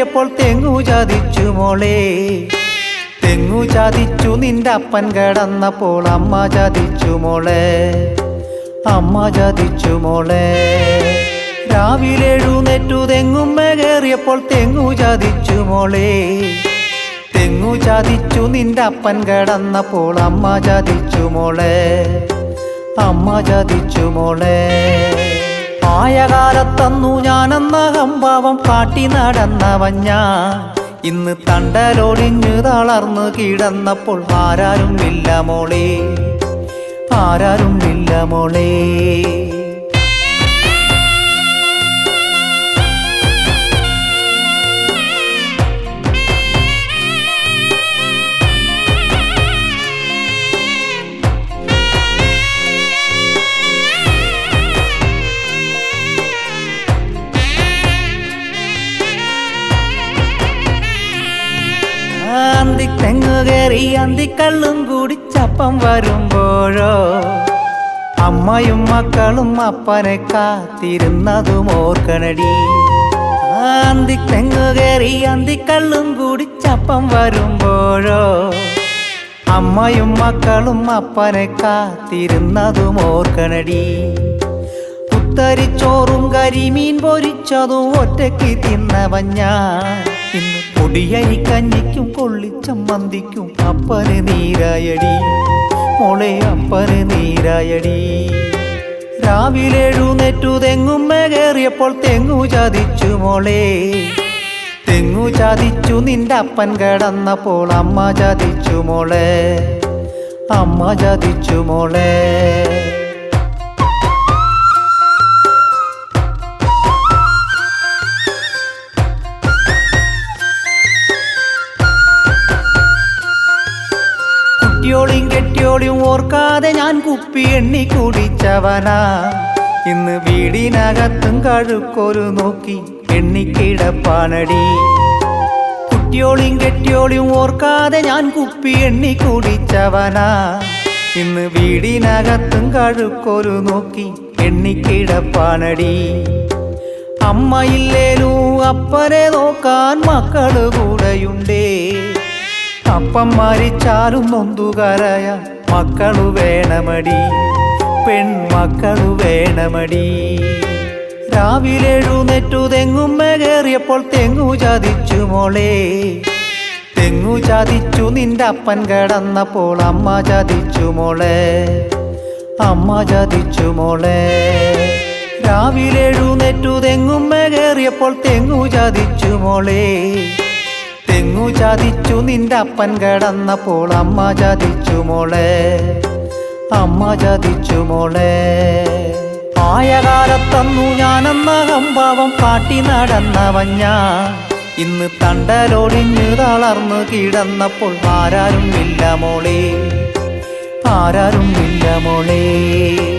മേകേറിയപ്പോൾ തെങ്ങു ചതിച്ചു മോളെ. തെങ്ങു ചതിച്ചു നിന്റെ അപ്പൻ കിടന്നപ്പോൾ അമ്മ ചതിച്ചു മോളെ. അമ്മ ചതിച്ചു മോളെ. രാവിലെ എഴുന്നേറ്റു തെങ്ങും മേകേറിയപ്പോൾ തെങ്ങു ചതിച്ചു മോളെ. തെങ്ങു ചതിച്ചു നിന്റെ അപ്പൻ കിടന്നപ്പോൾ അമ്മ ചതിച്ചു മോളെ. അമ്മ ചതിച്ചു മോളെ. ആയ കാലത്തന്നു ഞാനെന്ന ഹംഭാവം കാട്ടി നടന്നവൻ ഞാൻ. ഇന്ന് തണ്ടലൊടിഞ്ഞു തളർന്നു കിടന്നപ്പോൾ ആരാരും ഇല്ല മോളെ. ആരാരും ഇല്ല മോളെ. തെങ്ങു കയറി അന്തിക്കള്ളും കുടിച്ചപ്പം വരുമ്പോഴോ അമ്മയും മക്കളും അപ്പനെ കാത്തിരുന്നതും ഓർക്കണടി. തെങ്ങു കയറി അന്തിക്കള്ളും കുടിച്ചപ്പം വരുമ്പോഴോ അമ്മയും മക്കളും അപ്പനെ കാത്തിരുന്നതും ഓർക്കണടി. കുത്തരിച്ചോറും കരിമീൻ പൊരിച്ചതും ഒറ്റയ്ക്ക് തിന്നവൻ ഞാൻ. ഇന്ന് പൊടിയരിക്കഞ്ഞിക്കും കൊള്ളിച്ചമ്മന്തിക്കും അപ്പന് നീരായടി മോളെ. അപ്പന് നീരായടി. രാവിലെ എഴുന്നേറ്റു തെങ്ങും മേകേറിയപ്പോൾ തെങ്ങു ചതിച്ചു മോളെ. തെങ്ങു ചതിച്ചു നിന്റെ അപ്പൻ കിടന്നപ്പോൾ അമ്മ ചതിച്ചു മോളെ. അമ്മ ചതിച്ചു മോളെ. കുട്ടിയോളിയും കെട്ടിയോളിയും ഓർക്കാതെ ഞാൻ കുപ്പി എണ്ണി കുടിച്ചവനാ. ഇന്ന് വീടിനകത്തും കഴുക്കൊരു നോക്കി എണ്ണിക്കിടപ്പാനടി. കുട്ടിയോളിയും കെട്ടിയോളിയും ഓർക്കാതെ ഞാൻ കുപ്പി എണ്ണി കുടിച്ചവനാ. ഇന്ന് വീടിനകത്തും കഴുക്കൊരു നോക്കി എണ്ണിക്കിടപ്പാനടി. അമ്മയില്ലേലും അപ്പനെ നോക്കാൻ മക്കള് കൂടെയുണ്ടേ. അപ്പം മരിച്ചാലും നൊന്തുകരയ മക്കളു വേണമടി. പെൺമക്കളു വേണമടി. രാവിലെ എഴുന്നേറ്റു തെങ്ങും മേകേറിയപ്പോൾ തെങ്ങു ചതിച്ചു മോളെ. തെങ്ങു ചതിച്ചു നിന്റെ അപ്പൻ കിടന്നപ്പോൾ അമ്മ ചതിച്ചു മോളെ. അമ്മ ചതിച്ചു മോളെ. രാവിലെ എഴുന്നേറ്റു തെങ്ങും മേകേറിയപ്പോൾ തെങ്ങു ചതിച്ചു മോളെ. തെങ്ങു ചതിച്ചു നിന്റെ അപ്പൻ കിടന്നപ്പോൾ അമ്മ ചതിച്ചു മോളെ. അമ്മ ചതിച്ചു മോളെ. ആയ കാലത്തന്നു ഞാനെന്ന ഹംഭാവം കാട്ടി നടന്നവൻ ഞാൻ. ഇന്ന് തണ്ടലൊടിഞ്ഞു തളർന്നു കിടന്നപ്പോൾ ആരാരും ഇല്ല മോളെ. ആരാരും ഇല്ല മോളെ.